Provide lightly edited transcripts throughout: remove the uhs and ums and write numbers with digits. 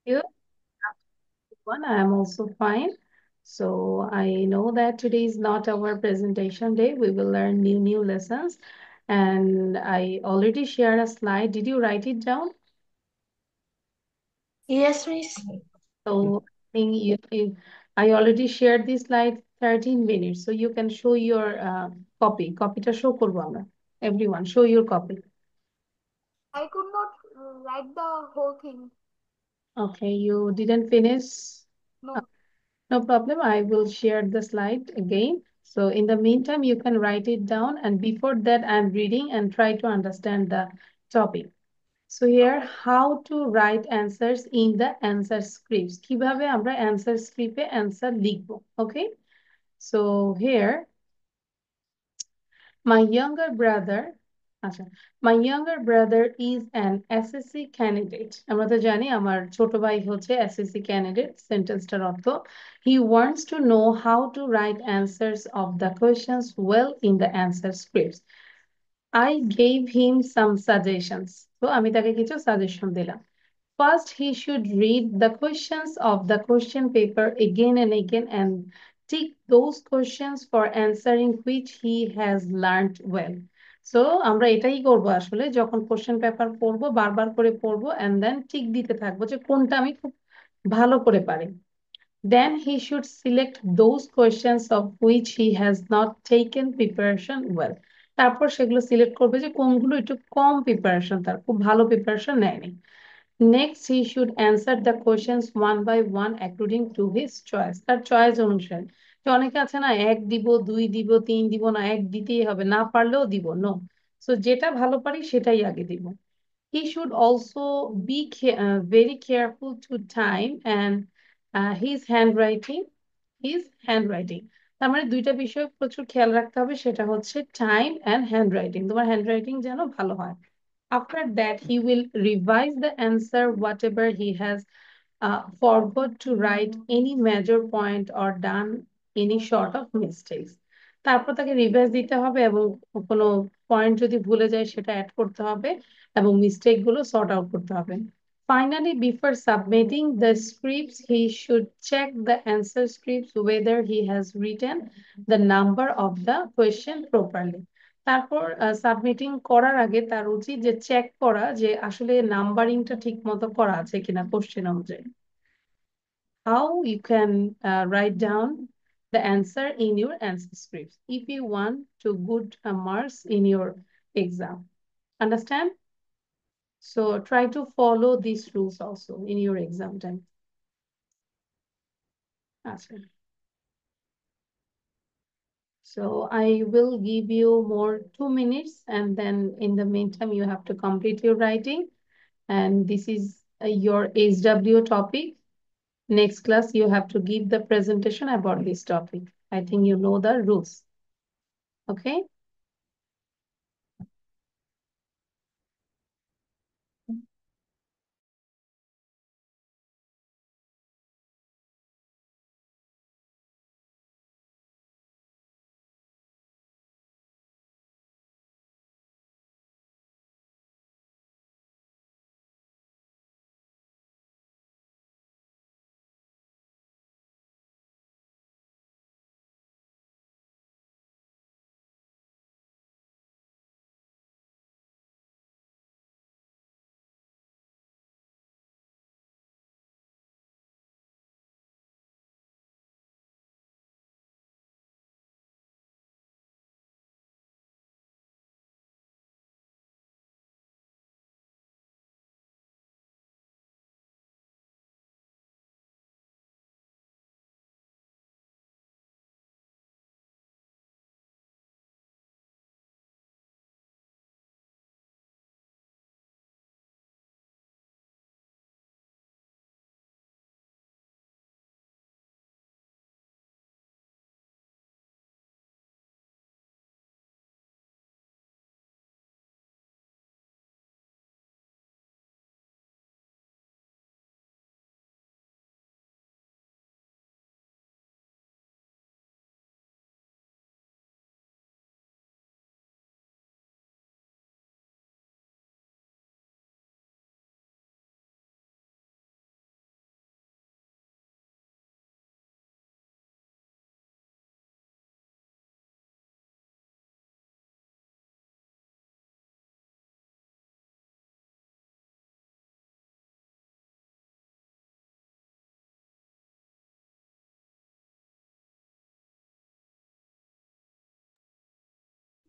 You? One, I am also fine. So I know that today is not our presentation day. We will learn new lessons. And I already shared a slide. Did you write it down? Yes, Miss. So I think I already shared this slide 13 minutes. So you can show your copy. Copyটা show করবো আমরা. Everyone, show your copy. I could not write the whole thing. Okay, you didn't finish. Uh, No. No problem. I will share the slide again. So in the meantime, you can write it down. And before that, I'm reading and try to understand the topic. So here, Okay. how to write answers in the answer scripts. কিভাবে আমরা answer script এ answer লিখবো. Okay. So here, my younger brother, আচ্ছা, my younger brother is an SSC candidate. আমরা তো জানি আমার ছোট ভাই হচ্ছে SSC candidate, সেন্টেন্সটার অর্থ he wants to know how to write answers of the questions well in the answer scripts. I gave him some suggestions. তো আমি তাকে কিছু সাজেশন দিলাম. First, he should read the questions of the question paper again and again and tick those questions for answering which he has learned well. So আমরা এটাই করবো আসলে যখন কোশ্চেন পেপার পড়বো বারবার করে পড়বো and then টিক দিতে থাকবো যে কোনটা আমি খুব ভালো করে পারি. Then he should select those questions of which he has not taken preparation well. তারপর সেগুলো সিলেক্ট করবে যে কোনগুলো একটু কম প্রিপারেশন তার খুব ভালো প্রিপারেশন নেয়নি. Next, he should answer the questions one by one according to his choice. তার চয়েস অনুসারে তো অনেকে আছে না এক দিব দুই দিব তিন দিব না এক দিতেই হবে না পারলেও দিব নো সো যেটা ভালো পারি সেটাই আগে দিব. He should also be very careful to time and his handwriting. His handwriting. তার মানে দুইটা বিষয় প্রচুর খেয়াল রাখতে হবে সেটা হচ্ছে টাইম এন্ড হ্যান্ডরাইটিং তোমার হ্যান্ডরাইটিং যেন ভালো হয়. After that, he will revise the answer whatever he has forgot to write any major point or done any sort of mistakes. তারপর তাকে রিভাইজ দিতে হবে এবং কোনো পয়েন্ট যদি ভুলে যায় সেটা অ্যাড করতে হবে এবং মিস্টেক গুলো সর্ট আউট করতে হবে. Finally, before submitting the scripts, he should check the answer scripts whether he has written the number of the question properly. তারপর সাবমিটিং করার আগে তার উচিত যে চেক করা যে আসলে নাম্বারিংটা ঠিক মতো করা আছে কিনা কোশ্চেন অনুযায়ী. How you can write down the answer in your answer scripts if you want to good marks in your exam. Understand? So try to follow these rules also in your exam time. Acha. So I will give you more 2 minutes and then in the meantime you have to complete your writing and this is your HW topic. Next class you have to give the presentation about this topic. I think you know the rules. Okay.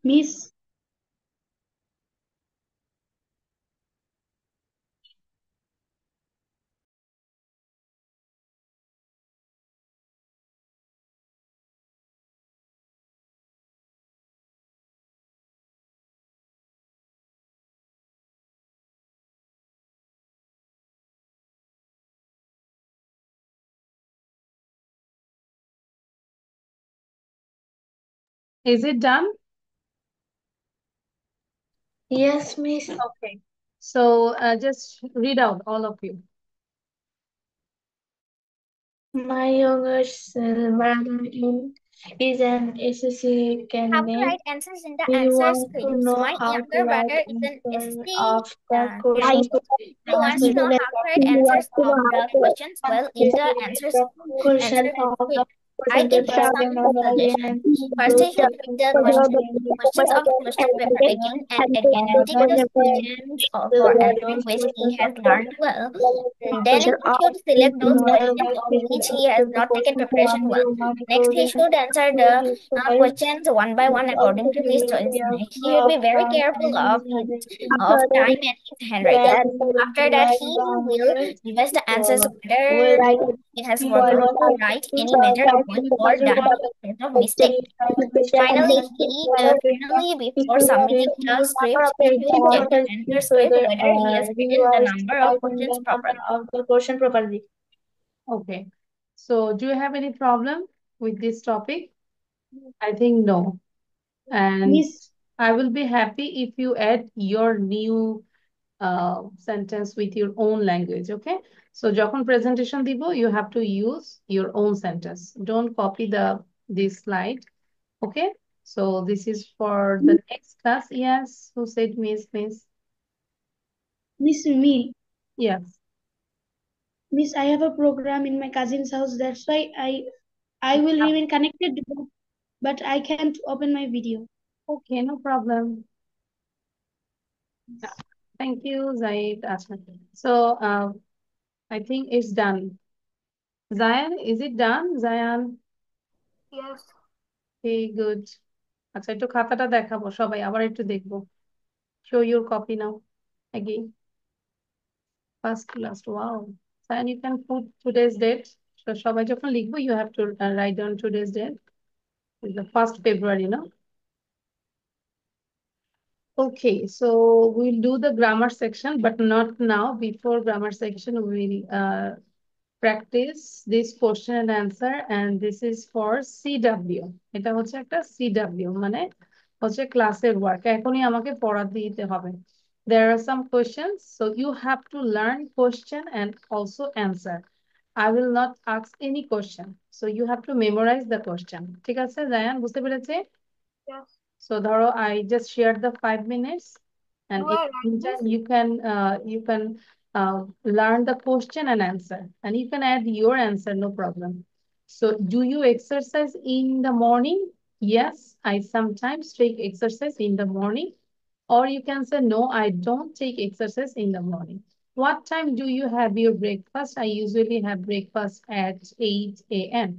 Miss, Is it done? yes, Miss. Okay. So just read out, all of you. My younger brother is an SSC How to candidate. write answers in the He answer wants to scripts. know My how to younger write brother is an answer SSC of the question. candidate. He wants to know how to write answers of the questions well in the Question answer of the script. I question give paper her some again and suggestions. again. First, Include I should read the questions of the question paper again and again, take those questions for answering which he has learned well. And then he should select those questions on which he has not taken preparation well. Next, he should answer the questions one by one according to his choice. He should be very careful of time and his handwriting. After that, he will revise the answers whether he has forgotten to write any major point or done any sort of mistake. Finally, before submitting the script, he should check the answer script whether he has written the number of questions properly. Okay. So do you have any problem with this topic? I think no. And Miss, I will be happy if you add your new sentence with your own language, okay? So যখন presentation দিব, you have to use your own sentence. Don't copy this slide, okay? So this is for the next class. Yes, who said miss? Miss me, Yes. Miss, I have a program in my cousin's house. That's why I will remain connected, but I can't open my video. Okay, no problem. Yeah. Thank you, Zaid. Acha. So I think it's done. Zayan, is it done? Zayan? Yes. Okay, good. আচ্ছা একটু খাতাটা দেখাবো সবাই আবার একটু দেখবো show your copy now again first to last wow and you can put today's date so সবাই যখন লিখবো you have to write down today's date it's the 1st February no okay so we'll do the grammar section but not now before grammar section we'll practice this question and answer and this is for CW এটা হচ্ছে একটা CW মানে হচ্ছে ক্লাসের work এখনই আমাকে পড়া দিতে হবে there are some questions so you have to learn question and also answer I will not ask any question so you have to memorize the question ঠিক আছে জায়ান বুঝতে পেরেছে Yes. so ধরো I just shared the 5 minutes and Do in I the write meantime this? you can learn the question and answer and you can add your answer no problem so do you exercise in the morning yes I sometimes take exercise in the morning or you can say no I don't take exercise in the morning what time do you have your breakfast I usually have breakfast at 8 a.m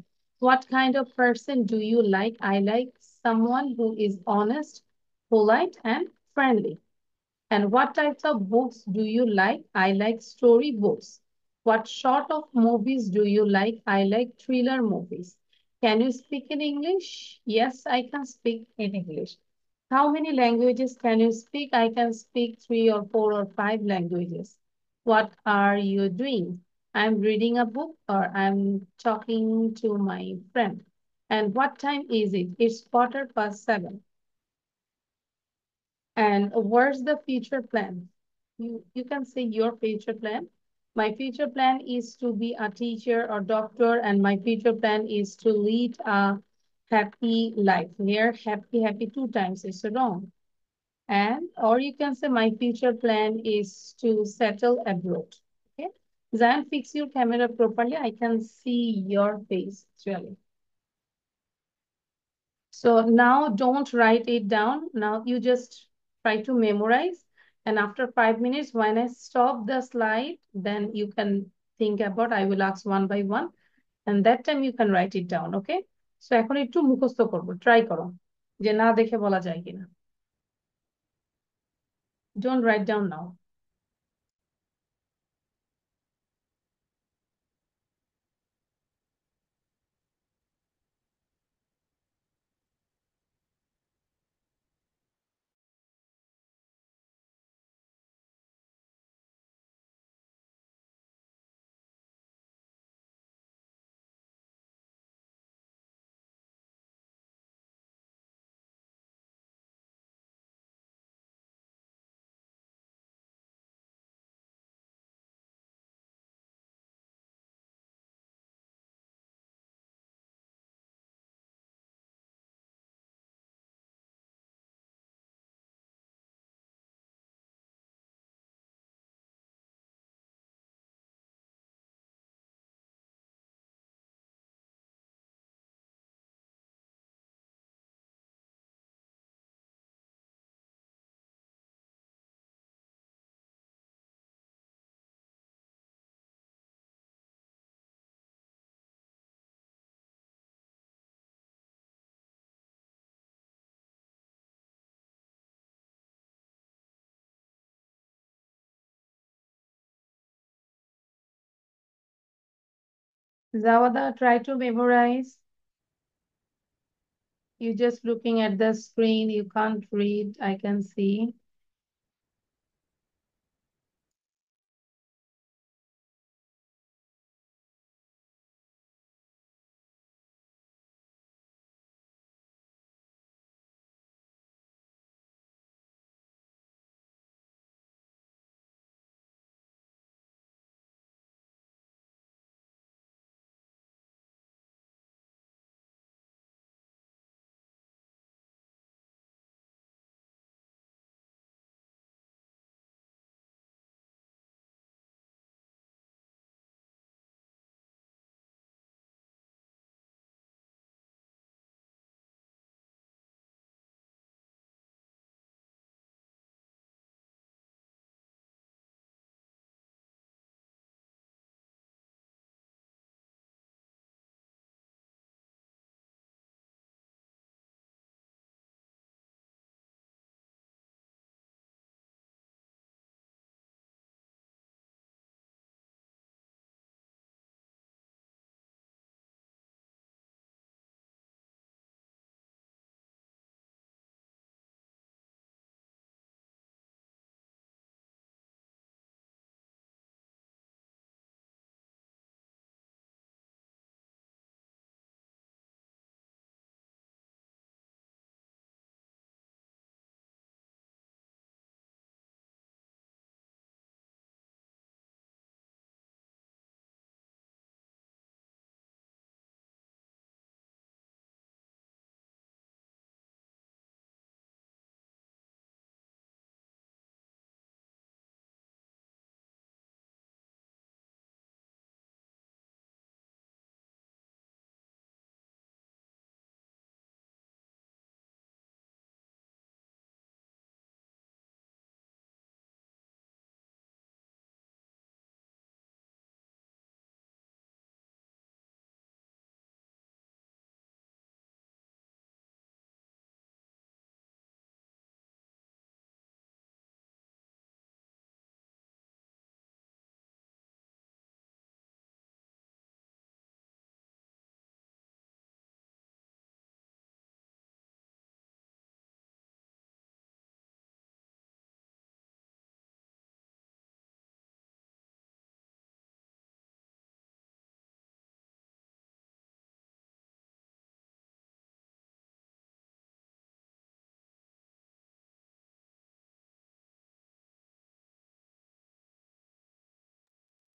what kind of person do you like I like someone who is honest polite and friendly and what types of books do you like? I like story books. What sort of movies do you like? I like thriller movies. Can you speak in English? Yes, I can speak in English. How many languages can you speak? I can speak 3 or 4 or 5 languages. What are you doing? I'm reading a book or I'm talking to my friend. And what time is it? It's 7:15. And where's the future plan? You can say your future plan. My future plan is to be a teacher or doctor, and my future plan is to lead a happy life. Here, happy 2 times is wrong. And or you can say my future plan is to settle abroad. Okay. Zan, fix your camera properly. I can see your face actually. So now don't write it down. Now you just try to memorize. And after 5 minutes, when I stop the slide, then you can think about, I will ask one by one. And that time you can write it down, okay? So এখন একটু মুখস্থ করবো, try করো। যে না দেখে বলা যায় কিনা। Don't write down now. Zawada, try to memorize. You're just looking at the screen. You can't read. I can see.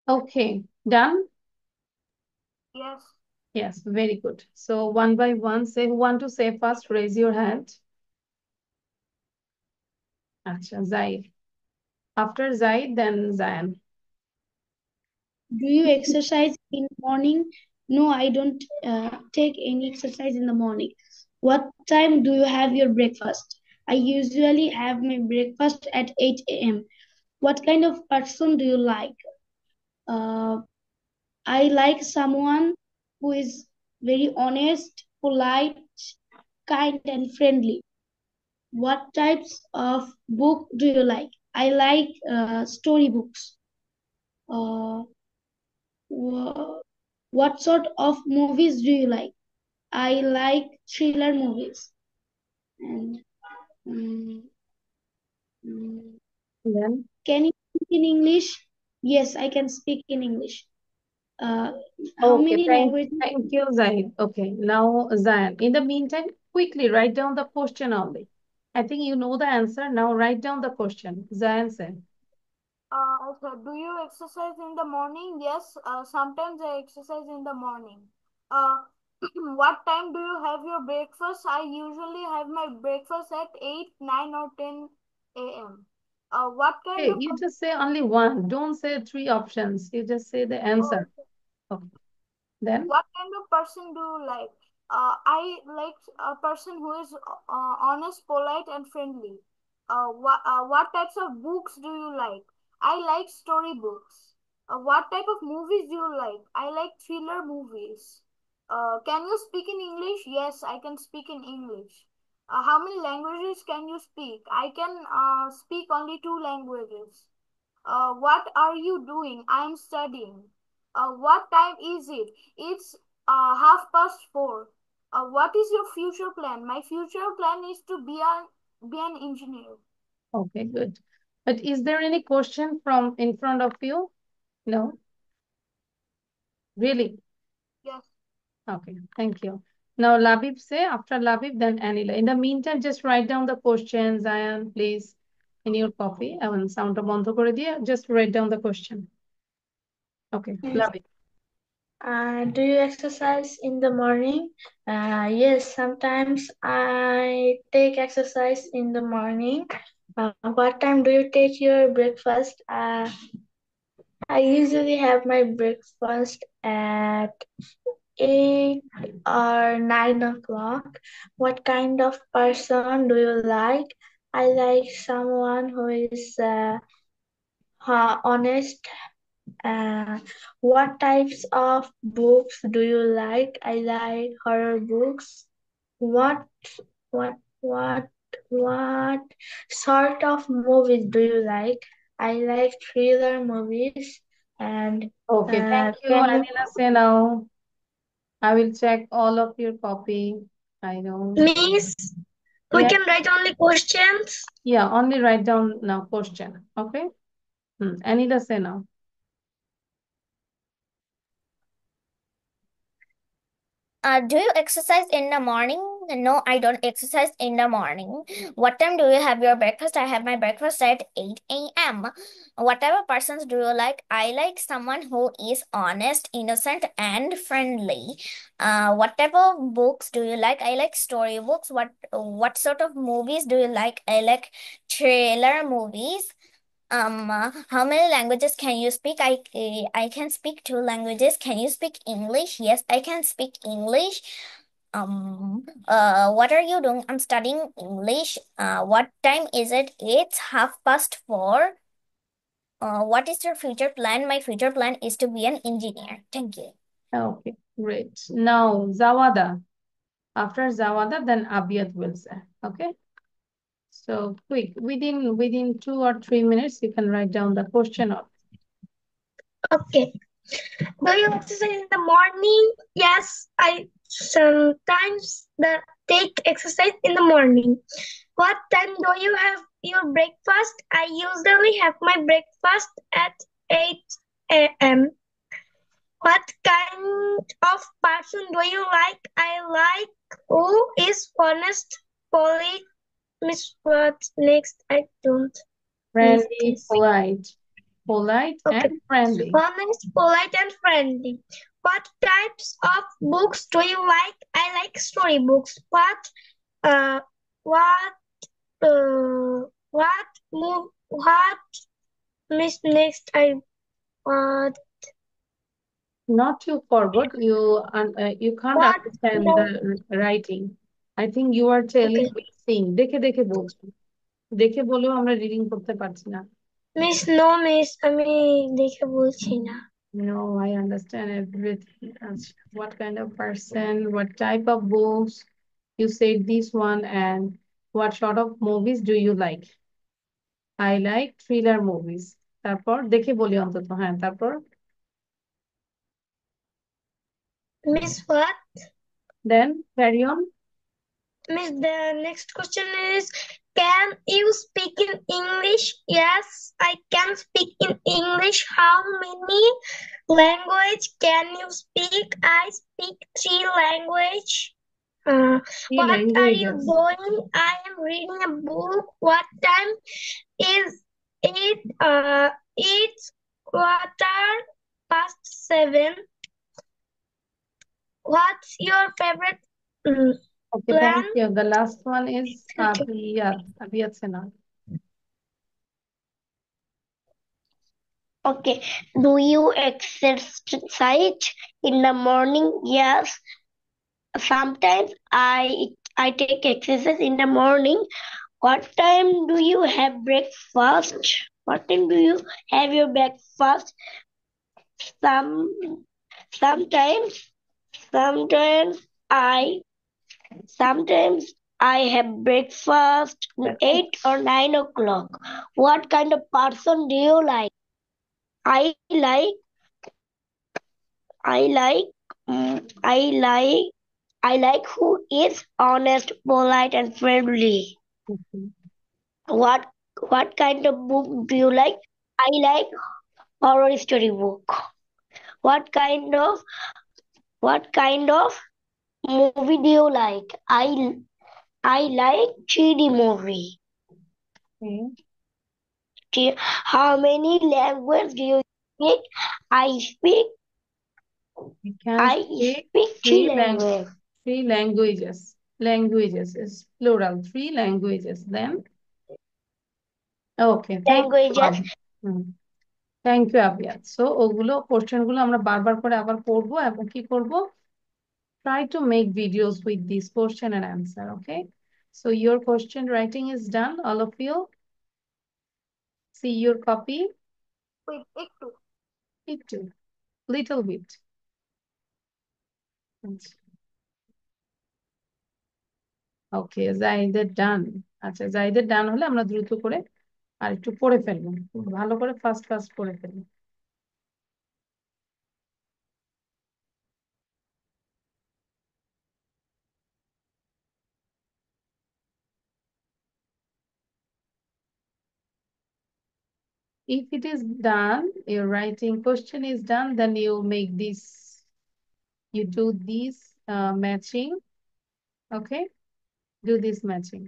Okay, done? Yes. Yes, very good. So one by one, say who want to say first, raise your hand. Acha, Zaid. After Zaid, then Zayan. Do you exercise in morning? No, I don't take any exercise in the morning. What time do you have your breakfast? I usually have my breakfast at 8 a.m. What kind of person do you like? Uh, I like someone who is very honest, polite, kind and friendly. What types of book do you like? I like storybooks. Uh, what sort of movies do you like? I like thriller movies. And mm, mm, Then, can you speak in English? Yes, I can speak in English. Uh, how okay, many thank, languages? thank you, Zahid. Okay, now Zayan. In the meantime, quickly write down the question only. I think you know the answer. Now write down the question. Zayan said. Also, do you exercise in the morning? Yes, sometimes I exercise in the morning. Uh, what time do you have your breakfast? I usually have my breakfast at 8, 9 or 10 a.m. What kind Hey, of you just say only one. Don't say three options. You just say the answer. oh, Okay. Then, what kind of person do you like? I like a person who is honest, polite, and friendly. What types of books do you like? I like story books. What type of movies do you like? I like thriller movies. Can you speak in English? Yes, I can speak in English. How many languages can you speak? I can speak only 2 languages. What are you doing? I'm studying. What time is it? It's 4:30. What is your future plan? My future plan is to be an engineer. okay, good. But is there any question from in front of you? No, really? Yes. Okay, thank you. Now, Labib say after Labib, then Anila. In the meantime, just write down the questions, Zayan, please, in your copy. এবং সাউন্ডটা বন্ধ করে দিয়ে just write down the question. Okay, Yes. Labib. Do you exercise in the morning? Yes, sometimes I take exercise in the morning. What time do you take your breakfast? I usually have my breakfast at 8 or 9 o'clock. What kind of person do you like? I like someone who is honest. What types of books do you like? I like horror books. What what what sort of movies do you like? I like thriller movies and Okay, thank you, can you Anila. Say now. I will check all of your copy. I know. Miss, we Yeah, can write only questions. yeah, only write down now question. Okay? Anila, say now. Do you exercise in the morning? No, I don't exercise in the morning. What time do you have your breakfast? I have my breakfast at 8 a.m. Whatever persons do you like? I like someone who is honest, innocent, and friendly. What type of books do you like? I like story books. What sort of movies do you like? I like thriller movies. How many languages can you speak? I can speak 2 languages. Can you speak English? Yes, I can speak English. What are you doing? I'm studying English. What time is it? It's 4:30. What is your future plan? My future plan is to be an engineer. Thank you. Okay, great. Now, Zawada. After Zawada, then Abiyat will say. Okay? So quick, within 2 or 3 minutes, you can write down the question. Okay. Do you exercise in the morning? Yes, I sometimes take exercise in the morning. What time do you have your breakfast? I usually have my breakfast at 8 a.m. What kind of person do you like? I like who is honest, polite. Miss, what next? I don't miss Friendly, this. polite Okay. and friendly. Honest, polite, and friendly. What types of books do you like? I like storybooks. Uh, what, what, Miss next? What, Not you forward, you can't what, understand no, the writing. I think you are telling okay. me sing. দেখে দেখে বলছো। দেখে বলেও আমরা reading করতে পারছি না। Miss no miss আমি দেখে বলছি না No, I understand everything. What kind of person, what type of books You said this one, and what sort of movies do you like? I like thriller movies. তারপর দেখে বলি অন্তত, হ্যাঁ তারপর Miss what? then carry on. Miss, the next question is, can you speak in English? Yes, I can speak in English. How many language can you speak? I speak 3 language. Three What are you languages. doing? I am reading a book. What time is it? It's 7:15. What's your favorite Okay, plan? thank you. The last one is Abiyat. Abiyat Sena. Okay. Do you exercise in the morning? Yes. Sometimes I take exercise in the morning. What time do you have breakfast? What time do you have your breakfast? Sometimes sometimes I sometimes I have breakfast at 8 or 9 o'clock. What kind of person do you like? I like I like I like I like who is honest, polite, and friendly. Okay. What what kind of book do you like? I like horror story book. What kind of movie do you like? I like 3D movie. Okay. How many languages do you speak? I speak You can I speak speak three 3 languages. languages. Languages is plural. 3 languages. Then okay, thank you. Languages. Thank you Abiyat. So ওগুলো question গুলো আমরা বারবার করে আবার পড়বো এবং কি করব, try to make videos with this question and answer. Okay, so your question writing is done, all of you. See your copy. Wait, It little bit. ওকে, জাহিদের ডান। আচ্ছা, জাহিদের ডান হলে আমরা দ্রুত করে আর একটু পড়ে ফেলবো, ভালো করে ফাস্ট ফাস্ট পড়ে ফেলবো। If it is done, your writing question is done, then you make this, you do this matching. Okay, do this matching.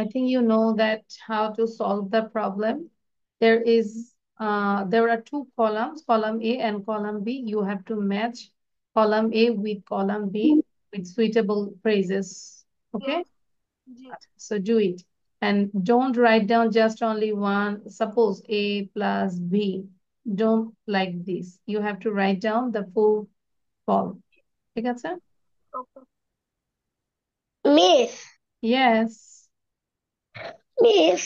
I think you know that how to solve the problem. There are 2 columns, column A and column B. You have to match column A with column B with suitable phrases. Okay, yes. so do it. And don't write down just only one. Suppose A plus B. Don't like this. You have to write down the full column. ঠিক আছে? Okay. Miss, Yes. Miss,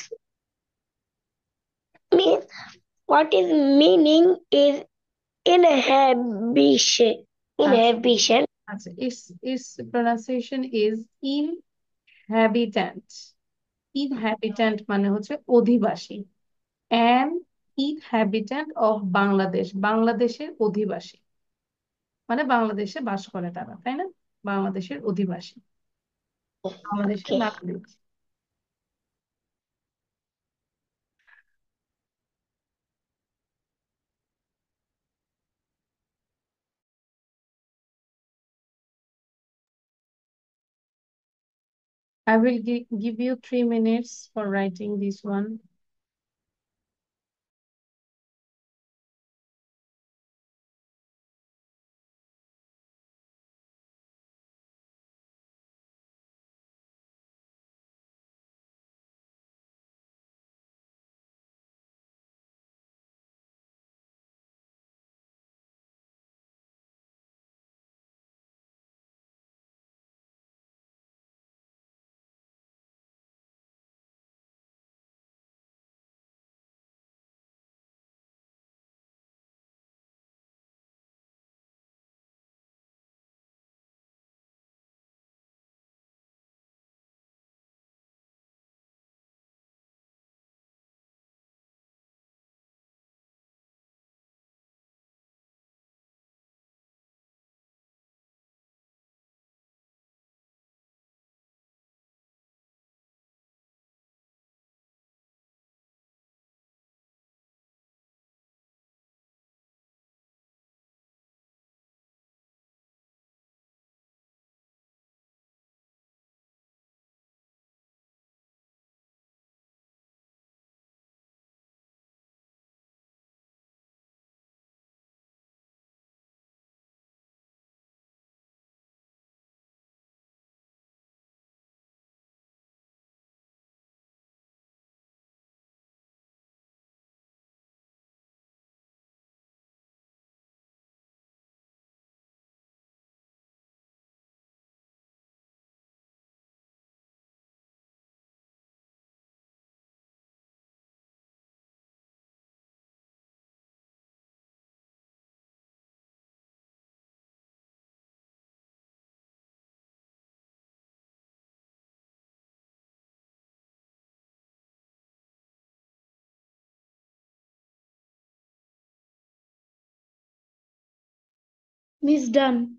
what is meaning is inhibition. Inhibition. আচ্ছা, its pronunciation is inhabitant. Inhabitant মানে হচ্ছে অধিবাসী। An inhabitant of Bangladesh, বাংলাদেশের অধিবাসী মানে বাংলাদেশে বাস করে তারা, তাই না? বাংলাদেশের অধিবাসী, বাংলাদেশের Okay. নাগরিক। I will give you 3 minutes for writing this one. Miss done.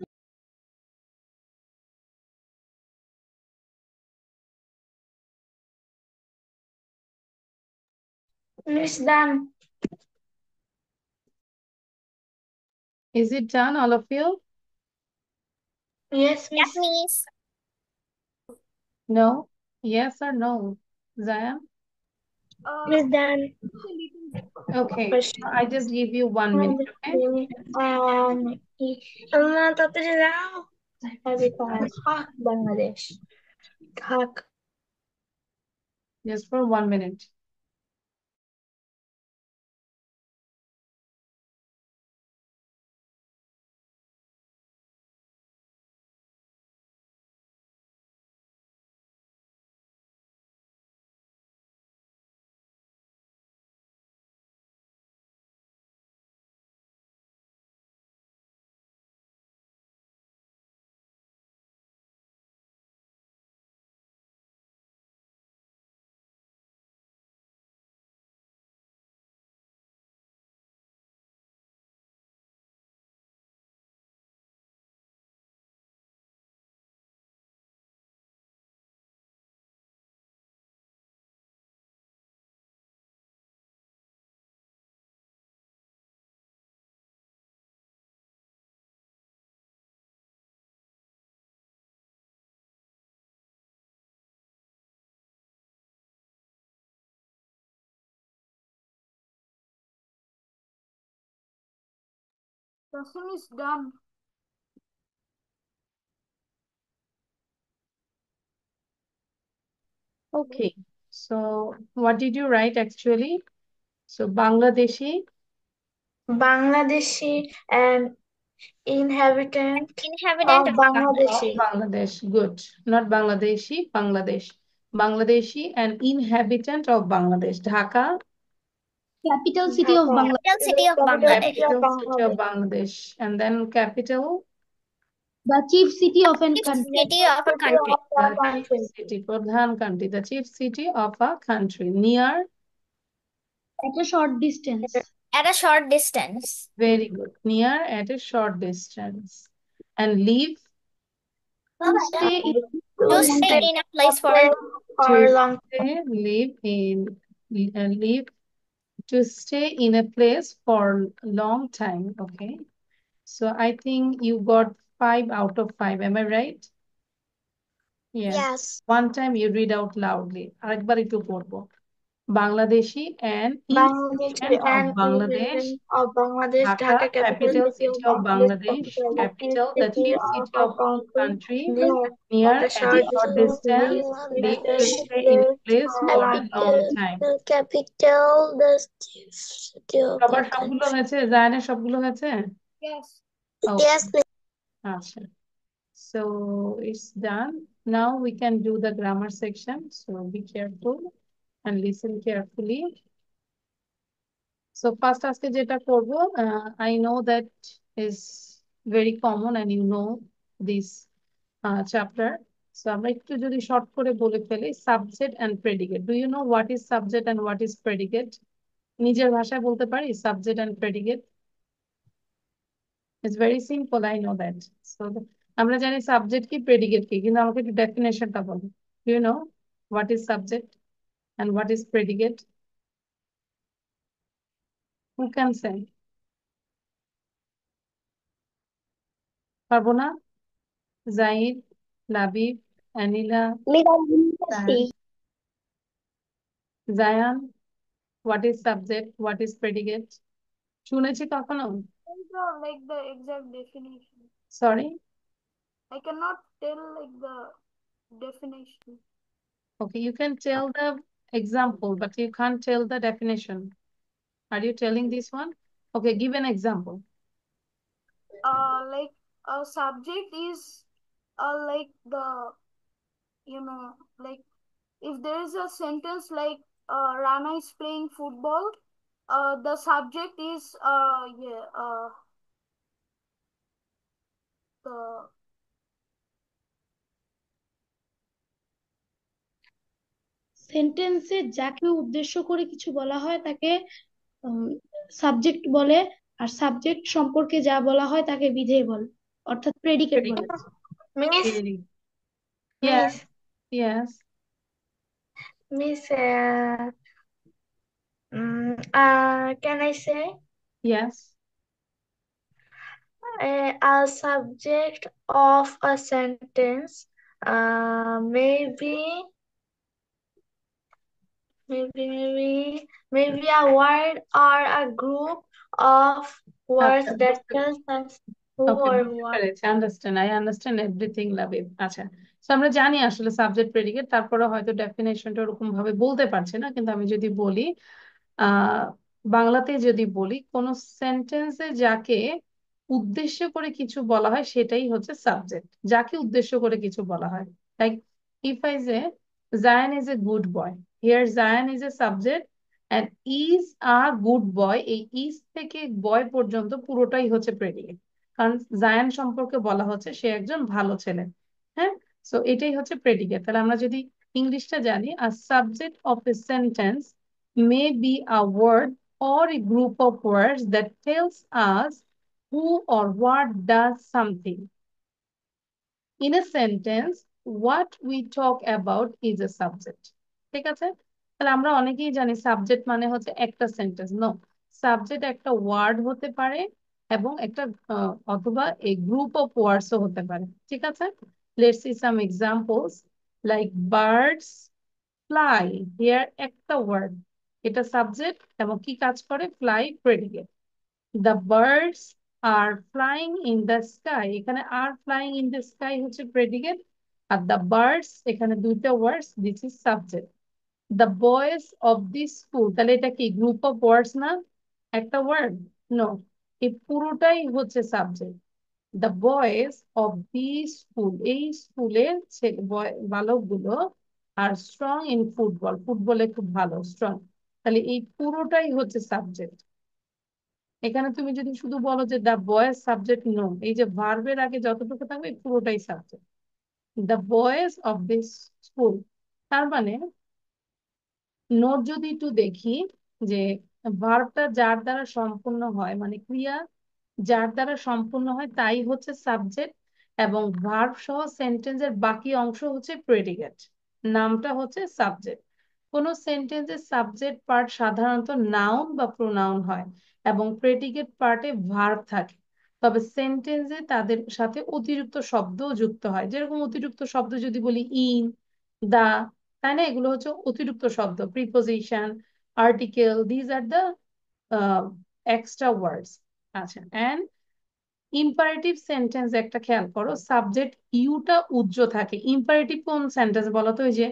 Miss done. Is it done, all of you? Yes, Yes, Miss. Miss. No? Yes or no? Zayan? Miss done. Okay, Question. I just give you 1 minute, okay? Allah তাড়াতাড়ি দাও। হক বাংলাদেশ। হক। Just for 1 minute. Question is done. Okay, so what did you write actually? So Bangladeshi Bangladeshi and inhabitant Inhabitant of of of Bangladeshi. Bangladesh. Good. Not Bangladeshi, Bangladesh. Bangladeshi and inhabitant of Bangladesh. Dhaka, Capital city of capital Bangladesh. city of Bangladesh. capital city of Bangladesh. And then capital, The chief city of a Chief country. city of a country. the chief city, Pradhan country, the chief city of a country. Near, At a short distance. At a short distance. very good. Near at a short distance. And live, To stay in To a long stay time. in a place for to stay, live to stay in a place for a long time. Okay. So I think you got 5 out of 5. Am I right? Yes. Yes. One time you read out loudly. আরেকবার একটু পড়বো। Bangladeshi and Bangladesh inhabitant of and Bangladesh, inhabitant of Bangladesh, Dhaka, Dhaka capital capital city of city of Bangladesh, Bangladesh, the chief capital, the city chief of city a of country, near near at a at a short short distance, distance, live to stay in a place for a long time. the capital, the chief city of সবার a সবগুলো country. হয়েছে? জায়ানের সবগুলো হয়েছে? Yes. Okay. Yes, আচ্ছা। So it's done. Now we can do the grammar section. So be careful and listen carefully. So first আজকে যেটা করব, I know that is very common and you know this chapter. So আমরা একটু যদি short করে বলে ফেলি, subject and predicate. Do you know what is subject and what is predicate? নিজের ভাষায় বলতে পারি subject and predicate? It's very simple, I know that. So আমরা জানি সাবজেক্ট কি প্রেডিকেট কি, কিন্তু আমাকে একটু ডেফিনেশনটা বলো। Do you know what is subject and what is predicate? Who can say? পারবো না? জাহিদ, লাবিব, আনিলা, Zayan, what is subject, what is predicate? শুনেছি কখনো? Like the exact definition. Sorry? I cannot tell like the definition. Okay, you can tell the example, but you can't tell the definition. Are you telling this one? Okay, give an example. Like a subject is like the like if there is a sentence like Rana is playing football, the subject is yeah the সেন্টেন্সে যাকে উদ্দেশ্য করে কিছু বলা হয় তাকে subject বলে, আর subject সম্পর্কে যা বলা হয় তাকে বিধেয় বলে, অর্থাৎ প্রেডিকেট বলে। Miss, Very. Yes, Miss, yes, Miss, can I say yes. a subject of a sentence? Maybe, maybe a word or a group of words আচ্ছা, that বুঝতে tells us who okay, or বুঝতে what. পেরেছি। Understand, I understand everything লাভিব। আচ্ছা, তো আমরা জানি আসলে subject predicate, তারপরে হয়তো ডেফিনেশনটা ওরকম ভাবে বলতে পারছি না, কিন্তু আমি যদি বলি আহ বাংলাতে যদি বলি কোন সেন্টেন্সে যাকে উদ্দেশ্য করে কিছু বলা হয় সেটাই হচ্ছে সাবজেক্ট, যাকে উদ্দেশ্য করে কিছু বলা হয়। Like if I say Zayan is a good boy, here Zayan is a subject and is a good boy, এই ইজ থেকে বয় পর্যন্ত পুরোটাই হচ্ছে প্রেডিকেট, কারণ জায়ান সম্পর্কে বলা হচ্ছে সে একজন ভালো ছেলে। হ্যাঁ, সো এটাই হচ্ছে প্রেডিকেট। তাহলে আমরা যদি ইংলিশটা জানি, আর subject of a sentence may be a word or a group of words that tells us who or what does something. In a sentence, what we talk about is a subject. ঠিক আছে, তাহলে আমরা অনেকেই জানি subject মানে হচ্ছে একটা sentence. No, subject একটা ওয়ার্ড হতে পারে এবং একটা অথবা এ গ্রুপ অফ ওয়ার্ডসও হতে পারে। ঠিক আছে, let's see some examples. Like birds fly, here একটা ওয়ার্ড, এটা সাবজেক্ট এবং কি কাজ করে, fly predicate. The birds are flying in the sky, এখানে are flying in the sky হচ্ছে প্রেডিকেট, আর দ্য বার্ডস এখানে দুইটা words, this is subject. The boys of this school, তাহলে এটা কি গ্রুপ অফ ওয়ার্ডস না, একটা ওয়ার্ড? নো, এই পুরোটাই হচ্ছে subject. The boys of the school, এই স্কুলের বালকগুলো আর স্ট্রং ইন ফুটবল, ফুটবলে খুব ভালো, স্ট্রং। তাহলে এই পুরোটাই হচ্ছে সাবজেক্ট। এখানে তুমি যদি শুধু বলো যে দ্য বয়েজ সাবজেক্ট, নো, এই যে ভার্বের আগে যতটুকু থাকবে এই পুরোটাই subject. The boys of this school, তার মানে নোট যদি একটু দেখি যে ভার্বটা যার দ্বারা সম্পূর্ণ হয়, মানে ক্রিয়া যার দ্বারা সম্পূর্ণ হয় তাই হচ্ছে সাবজেক্ট, এবং ভার্ব সহ সেন্টেন্সের বাকি অংশ হচ্ছে প্রেডিকেট, নামটা হচ্ছে সাবজেক্ট। কোন সেন্টেন্সের সাবজেক্ট পার্ট সাধারণত নাউন বা প্রোনাউন হয় এবং প্রেডিকেট পার্টে ভার্ব থাকে, তবে সেন্টেন্সে তাদের সাথে অতিরিক্ত শব্দও যুক্ত হয়। যেরকম অতিরিক্ত শব্দ যদি বলি ইন, দা, তাই না, এগুলো হচ্ছে অতিরিক্ত শব্দ, preposition, article, these are the extra words. আচ্ছা, এন্ড ইম্পারেটিভ সেন্টেন্স একটা খেয়াল করো, সাবজেক্ট ইউটা উজ্জ্ব থাকে। ইম্পারেটিভ কোন সেন্টেন্স বলো তো? ওই যে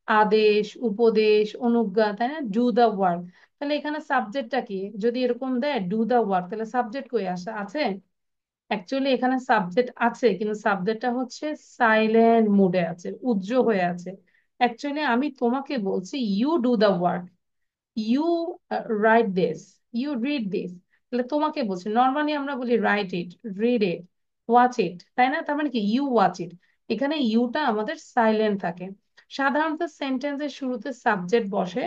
আদেশ, উপদেশ, অনুজ্ঞা, তাই না, ডু দা ওয়ার্ক। তাহলে এখানে সাবজেক্টটা কি? যদি এরকম দেয় ডু দা ওয়ার্ক, তাহলে সাবজেক্ট কই আছে? অ্যাকচুয়ালি এখানে সাবজেক্ট আছে, কিন্তু সাবজেক্টটা হচ্ছে সাইলেন্ট মুডে আছে, উজ্জ্ব হয়ে আছে। অ্যাকচুয়ালি আমি তোমাকে বলছি you do the work, you write this, you read this, তাহলে তোমাকে বলছি। নর্মালি আমরা বলি write it, read it, watch it, তাই না? তার মানে কি ইউ ওয়াচ ইট, এখানে ইউটা আমাদের সাইলেন্ট থাকে। সাধারণত সেন্টেন্সের শুরুতে সাবজেক্ট বসে,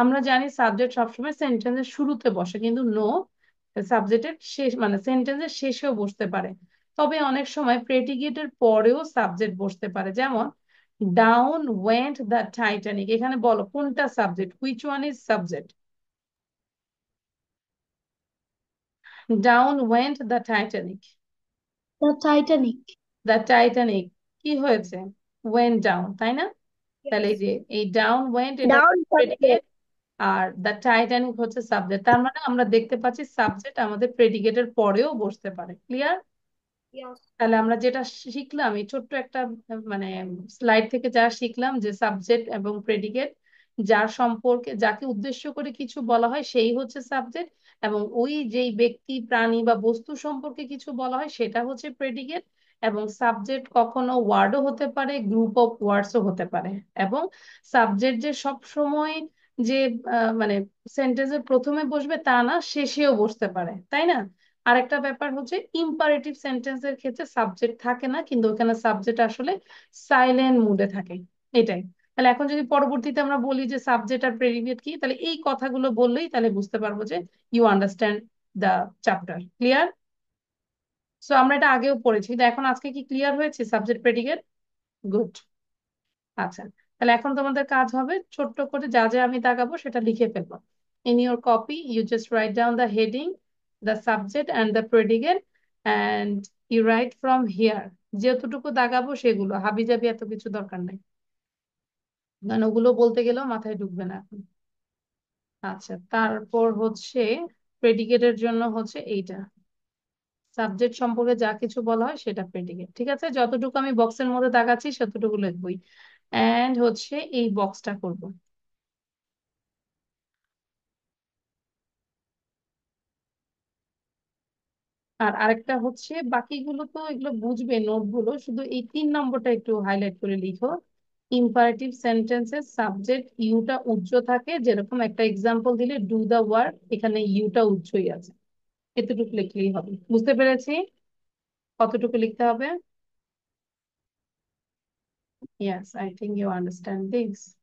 আমরা জানি সাবজেক্ট সবসময় সেন্টেন্সের শুরুতে বসে, কিন্তু নো, সাবজেক্টের শেষ মানে সেন্টেন্সের শেষেও বসতে পারে। তবে অনেক সময় প্রেডিকেটের পরেও সাবজেক্ট বসতে পারে, যেমন ডাউন ওয়েন্ট দ্য টাইটানিক, এখানে বলো কোনটা subject, which one is subject? Down went the Titanic, the Titanic. The Titanic কি হয়েছে, ওয়েন্ট ডাউন, তাই না? তাহলে এই Yes. যে এই ডাউন ওয়েন্ট এটা Down predicate, subject. Are the Titanic হচ্ছে সাবজেক্ট। তার মানে আমরা দেখতে পাচ্ছি সাবজেক্ট আমাদের প্রেডিকেটের পরেও বসতে পারে। ক্লিয়ার? Yes. তাহলে আমরা যেটা শিখলাম এই ছোট্ট একটা মানে স্লাইড থেকে, যা শিখলাম যে সাবজেক্ট এবং প্রেডিকেট যার সম্পর্কে, যাকে উদ্দেশ্য করে কিছু বলা হয় সেই হচ্ছে সাবজেক্ট, এবং ওই যেই ব্যক্তি, প্রাণী বা বস্তু সম্পর্কে কিছু বলা হয় সেটা হচ্ছে প্রেডিকেট। এবং সাবজেক্ট কখনো ওয়ার্ডও হতে পারে, গ্রুপ অফ ওয়ার্ডসও হতে পারে। এবং সাবজেক্ট যে সব সময় যে মানে সেন্টেন্সের প্রথমে বসবে তা না, শেষেও বসতে পারে, তাই না? আরেকটা ব্যাপার হচ্ছে ইম্পারেটিভ সেন্টেন্সের ক্ষেত্রে সাবজেক্ট থাকে না, কিন্তু ওখানে সাবজেক্ট আসলে সাইলেন্ট মুডে থাকে। এটাই। তাহলে এখন যদি পরবর্তীতে আমরা বলি যে সাবজেক্ট আর প্রেডিকেট কি, তাহলে এই কথাগুলো বললেই তাহলে বুঝতে পারবো যে you understand the chapter. Clear? So আমরা এটা আগেও পড়েছি, কিন্তু এখন আজকে কি ক্লিয়ার হয়েছে সাবজেক্ট প্রেডিকেট? গুড। আচ্ছা, তাহলে এখন তোমাদের কাজ হবে ছোট্ট করে যা যা আমি দাগাবো সেটা লিখে ফেলবো। In your copy you just write down the heading, the subject and the predicate, and you write from here. যতটুকু দাগাবো সেগুলো, হাবিজাবি এত কিছু দরকার নেই, কারণ ওগুলো বলতে গেলেও মাথায় ঢুকবে না এখন। আচ্ছা, তারপর হচ্ছে প্রেডিকেটের জন্য হচ্ছে এইটা, সাবজেক্ট সম্পর্কে যা কিছু বলা হয় সেটা প্রেডিকেট। ঠিক আছে, যতটুকু আমি বক্সের মধ্যে দাগাচ্ছি ততটুকু লিখবই, এন্ড হচ্ছে এই বক্সটা করব। আর আরেকটা হচ্ছে বাকিগুলো তো এগুলো বুঝবে নোটগুলো, শুধু এই 3 নম্বরটা একটু হাইলাইট করে লিখো। ইম্পারেটিভ সেন্টেন্সের সাবজেক্ট ইউটা উজ্জ্ব থাকে, যেরকম একটা এক্সাম্পল দিলে ডু দা ওয়ার্ক, এখানে ইউটা উজ্জ্বই আছে, এতটুকু লিখলেই হবে। বুঝতে পেরেছি কতটুকু লিখতে হবে? Yes, I think you understand this.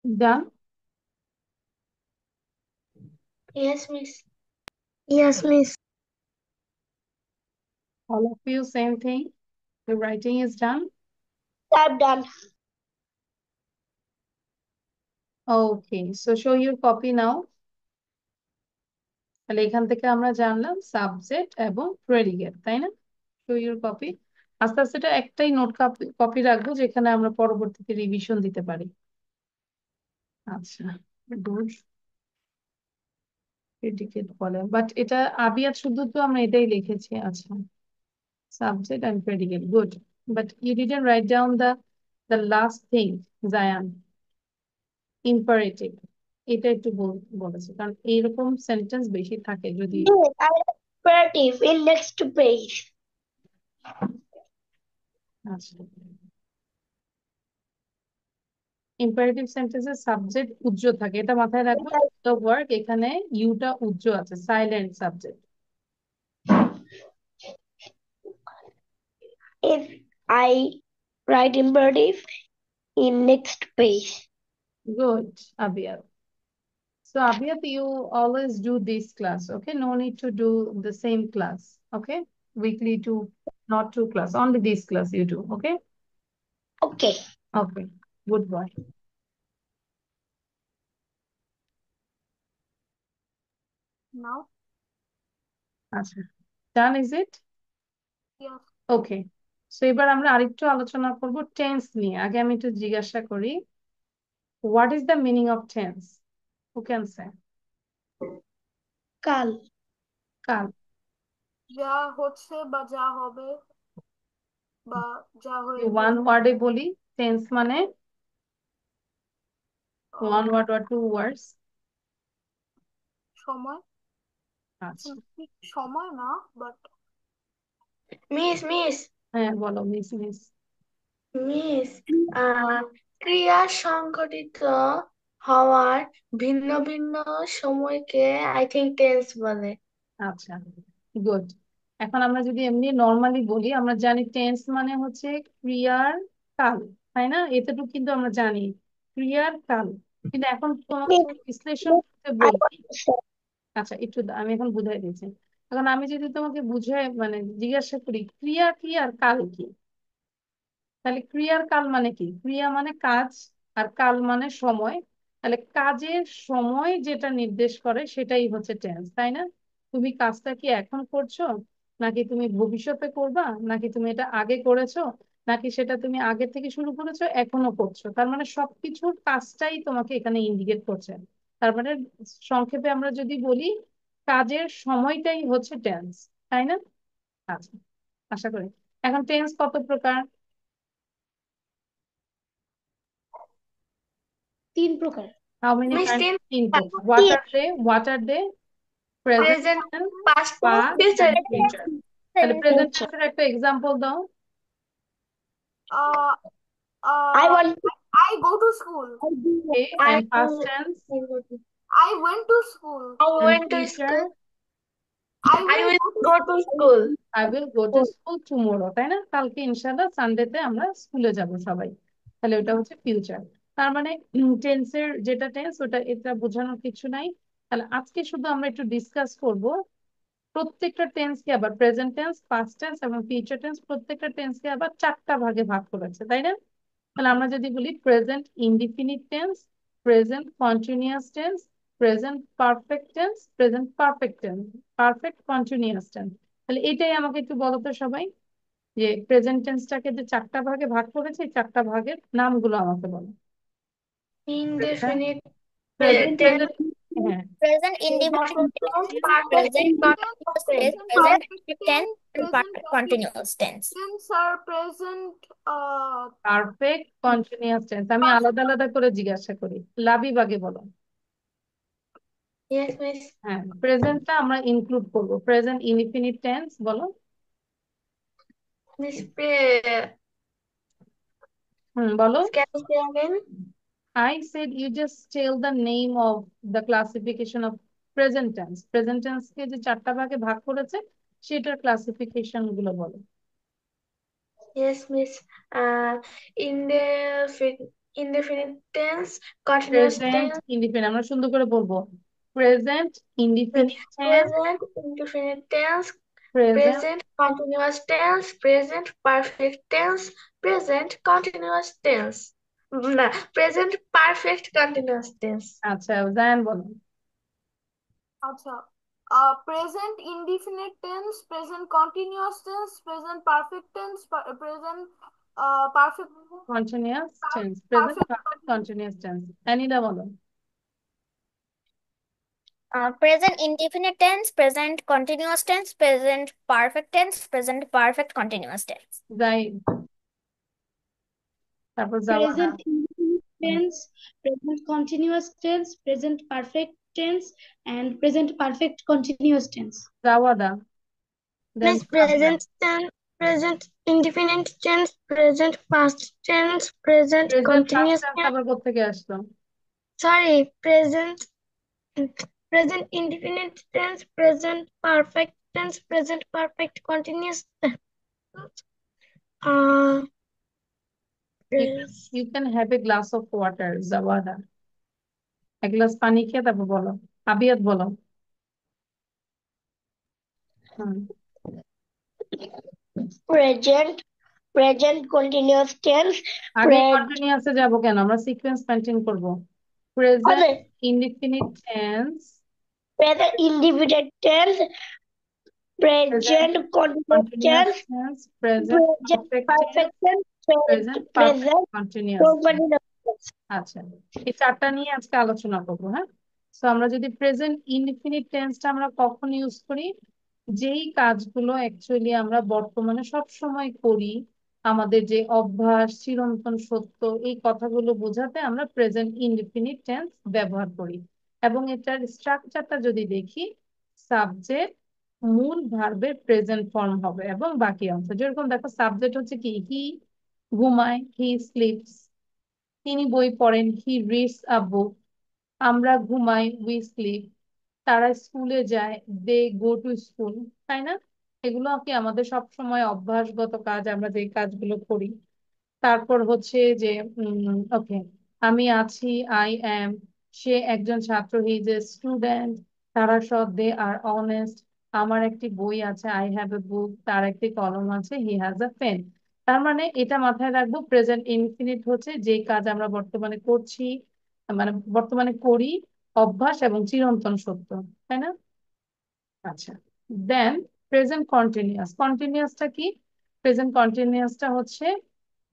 Done? Yes, miss. Yes, miss. All of you, same thing. The writing is done. I'm done. Okay, so show your copy now. তাহলে এখান থেকে আমরা জানলাম সাবজেক্ট এবং প্রেডিকেট, তাই না? Show your copy. আস্তে আস্তে এটা একটাই নোট কপি রাখবো যেখানে আমরা পরবর্তীতে রিভিশন দিতে পারি। আচ্ছা, গুড। প্রেডিকেট বলে, বাট এটা আবিয়াত শুধু তো আমরা এটাই লিখেছি। আচ্ছা, subject and predicate, good. But you didn't write down the last thing, জায়ান, ইম্পারেটিভ। এটা একটু বলেছে, কারণ এইরকম সেন্টেন্স বেশি থাকে যদি। Yes, I imperative in next page. আচ্ছা, ইম্পারেটিভ সেন্টেন্সের সাবজেক্ট উজ্জ্ব থাকে, এটা মাথায় রাখবো। দ্য ওয়ার্ক, এখানে ইউটা উজ্জ্ব আছে, silent subject. If I write imperative in next page. Good, Abhiyat. So Abhiyat, you always do this class, okay? No need to do the same class, okay? Weekly two, not two class, only this class you do, okay? Okay. Okay, good boy. Now, আচ্ছা, done is it? yes. Okay, so এবার আমরা আরেকটু আলোচনা করব tense নিয়ে। আগে আমি একটু জিজ্ঞাসা করি, what is the meaning of tense? Who can say? কাল। কাল। যা হচ্ছে বা যা হবে বা যা হয়ে ওয়ান গিয়েছে। ওয়ার্ডে বলি টেন্স মানে, one uh, word or two words? সময়, আচ্ছা, ঠিক সময় না, বাট মিস হ্যাঁ বলো মিস। মিস ক্রিয়া সংঘটিত হওয়ার ভিন্ন ভিন্ন সময়কে আই থিংক টেন্স বলে। আচ্ছা, গুড। এখন আমরা যদি এমনি নর্মালি বলি, আমরা জানি টেন্স মানে হচ্ছে ক্রিয়ার কাল, তাই না? এতটুকু কিন্তু আমরা জানি, ক্রিয়ার কাল। কিন্তু এখন তোমাকে মিস বিশ্লেষণ করতে আই বলি। আচ্ছা, একটু আমি এখন বুঝাই দিচ্ছি। এখন আমি যদি তোমাকে বুঝাই, মানে জিজ্ঞাসা করি ক্রিয়া কি আর কাল কি, তাহলে ক্রিয়ার কাল মানে কি? ক্রিয়া মানে কাজ, আর কাল মানে সময়। তাহলে কাজের সময় যেটা নির্দেশ করে সেটাই হচ্ছে টেন্স, তাই না? তুমি কাজটা কি এখন করছো, নাকি তুমি ভবিষ্যতে করবা, নাকি তুমি এটা আগে করেছো, নাকি সেটা তুমি আগে থেকে শুরু করেছো এখনো করছো, তার মানে সবকিছুর কাজটাই তোমাকে এখানে ইন্ডিকেট করছে। তার মানে সংক্ষেপে আমরা যদি বলি কাজের সময়টাই হচ্ছে টেন্স, তাই না? আচ্ছা, আশা করি। এখন টেন্স কত প্রকার? 3 প্রকার। How many miss kinds? 3 Input. What are they? What are they? Present present tense, past tense past, future and future. তাহলে প্রেজেন্ট টেন্সের একটা এক্সাম্পল দাও। Ah I ah want I go to school. Okay, I and past tense I went to school. and went to future. School I I will will go to go to school. I will go to school tomorrow, তাই না? কালকে ইনশাআল্লাহ সানডেতে আমরা স্কুলে যাব সবাই। তাহলে ওটা হচ্ছে ফিউচার। তার মানে টেন্সের যেটা টেন্স ওটা, এটা বোঝানোর কিছু নাই। তাহলে আজকে শুধু আমরা একটু ডিসকাস করব প্রত্যেকটা টেন্সকে, আবার প্রেজেন্ট টেন্স, পাস্ট টেন্স এবং ফিউচার টেন্স, প্রত্যেকটা টেন্সকে আবার 4টা ভাগে ভাগ করেছে, তাই না? তাহলে আমরা যদি বলি present indefinite tense, present continuous tense, present perfect tense, present perfect tense, perfect continuous tense. তাহলে এটাই আমাকে একটু বলো তো সবাই, যে প্রেজেন্ট টেন্সটাকে যে 4টা ভাগে ভাগ করেছে, এই 4টা ভাগের নামগুলো আমাকে বলো। ইনডেফিনিট প্রেজেন্ট, টেন্স প্রেজেন্ট, হ্যাঁ, Present indefinite tense, present continuous tense, present active tense, and continuous tense. tense are present. Perfect continuous tense. আমি আলাদা আলাদা করে জিজ্ঞাসা করি, লাবিবাগে বলো। ইয়েস মিস হ্যাঁ, প্রেজেন্টটা আমরা ইনক্লুড করব। প্রেজেন্ট ইনডিফিনিট টেন্স বলো। মিস বলো। Can you say again I said you just tell the name of the classification of present tense. Present tense কে যে 4টা ভাগে ভাগ করেছে সেটার ক্লাসিফিকেশন গুলো বলো। Yes miss indefinite indefinite tense, continuous present tense, indefinite, আমরা সুন্দর করে বলবো। Present indefinite tense, present indefinite tense, present present continuous tense, present perfect tense, present continuous tense. না, present perfect continuous tense. আচ্ছা জায়ান বলো। আচ্ছা, present indefinite tense, present continuous tense, present perfect tense, present perfect continuous tense, present perfect perfect continuous tense. Anita বলো। Present indefinite tense, present continuous tense, present perfect tense, present perfect continuous tense. Zaid, তারপর জাওয়ানা। Present indefinite tense, present continuous tense, present perfect tense, and present perfect continuous tense. জাওয়াদা, then Miss, Sabja. present tense, present indefinite tense, present past tense, present present past continuous tense tense. আবার কোত্থেকে আসলো? Sorry, present indefinite tense, present perfect tense, present perfect continuous tense. Uh, you can have a glass of water, Jawada. এক glass পানি খেয়ে তারপর বলো। আবিয়াত বলো। হুম। present, present continuous tense, আগে কন্টিনিউয়াসে যাব কেন? আমরা সিকোয়েন্স মেনটেন করব। Present indefinite tense, present indefinite tense, present present continuous continuous tense, tense, present present perfect tense, perfect tense, present perfect present continuous tense. continuous tense. আচ্ছা, এই চারটা নিয়ে আজকে আলোচনা করবো, হ্যাঁ। তো আমরা যদি প্রেজেন্ট ইনডিফিনিট টেন্সটা আমরা কখন ইউজ করি? যেই কাজগুলো অ্যাকচুয়ালি আমরা বর্তমানে সব সময় করি, আমাদের যে অভ্যাস, চিরন্তন সত্য, এই কথাগুলো বোঝাতে আমরা প্রেজেন্ট ইনডিফিনিট টেন্স ব্যবহার করি। এবং এটার স্ট্রাকচারটা যদি দেখি, সাবজেক্ট, মূল ভার্বের প্রেজেন্ট ফর্ম হবে এবং বাকি অংশ। যেরকম দেখো, সাবজেক্ট হচ্ছে কি? হি ঘুমায়, হি স্লিপস। তিনি বই পড়েন, হি রিডস আ বুক। আমরা ঘুমাই, উই স্লিপ। তারা স্কুলে যায়, দে গো টু স্কুল। তাই না? এগুলো কি আমাদের সব সময় অভ্যাসগত কাজ, আমরা যে কাজগুলো করি। তারপর হচ্ছে যে ওকে, আমি আছি, আই অ্যাম। সে একজন ছাত্র, হি ইজ এ স্টুডেন্ট। তারা সৎ, দে আর অনেস্ট। আমার একটি বই আছে, আই হ্যাভ এ বুক। তার একটি কলম আছে, হি হ্যাজ আ পেন। তার মানে এটা মাথায় রাখবো, প্রেজেন্ট ইনফিনিট হচ্ছে যে কাজ আমরা বর্তমানে করছি, মানে বর্তমানে করি, অভ্যাস এবং চিরন্তন সত্য। তাই না? আচ্ছা, দেন প্রেজেন্ট কন্টিনিউয়াস। কন্টিনিউয়াসটা কি? প্রেজেন্ট কন্টিনিউয়াসটা হচ্ছে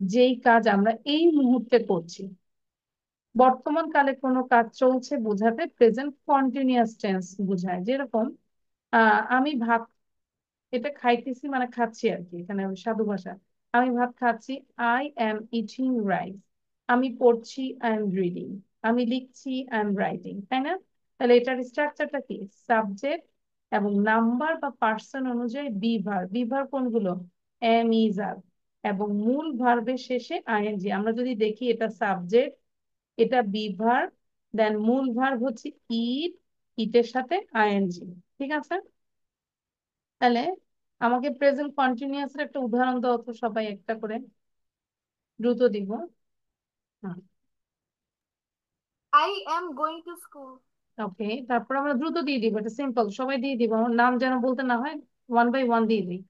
যেই কাজ আমরা এই মুহূর্তে করছি, বর্তমান কালে কোনো কাজ চলছে বোঝাতে প্রেজেন্ট কন্টিনিউয়াস টেন্স বোঝায়। যেরকম আমি ভাত, এটা খাইতেছি মানে খাচ্ছি আর কি, এখানে সাধু ভাষা। আমি ভাত খাচ্ছি, আই অ্যাম ইটিং রাইস। আমি পড়ছি, আই এম রিডিং। আমি লিখছি, আই এম রাইটিং। তাই না? তাহলে এটার স্ট্রাকচারটা কি? সাবজেক্ট এবং নাম্বার বা পার্সন অনুযায়ী বি ভার্ব। বি ভার্ব কোনগুলো? এম, ইজ, আর। এবং মূল ভার্বের শেষে আইএনজি। আমরা যদি দেখি, এটা সাবজেক্ট, এটা বি ভার্ব, দেন মূল ভার্ব হচ্ছে ইট, ইটের সাথে আইএনজি। ঠিক আছে? তাহলে আমাকে প্রেজেন্ট কন্টিনিউয়াস এর একটা উদাহরণ দাও তো সবাই, একটা করে, দ্রুত দিব। Hmm. I am going to school. Okay, তারপর আমরা দ্রুত দিয়ে দিব, এটা সিম্পল, সবাই দিয়ে দিব, আমার নাম যেন বলতে না হয়, ওয়ান বাই ওয়ান দিয়ে দিই।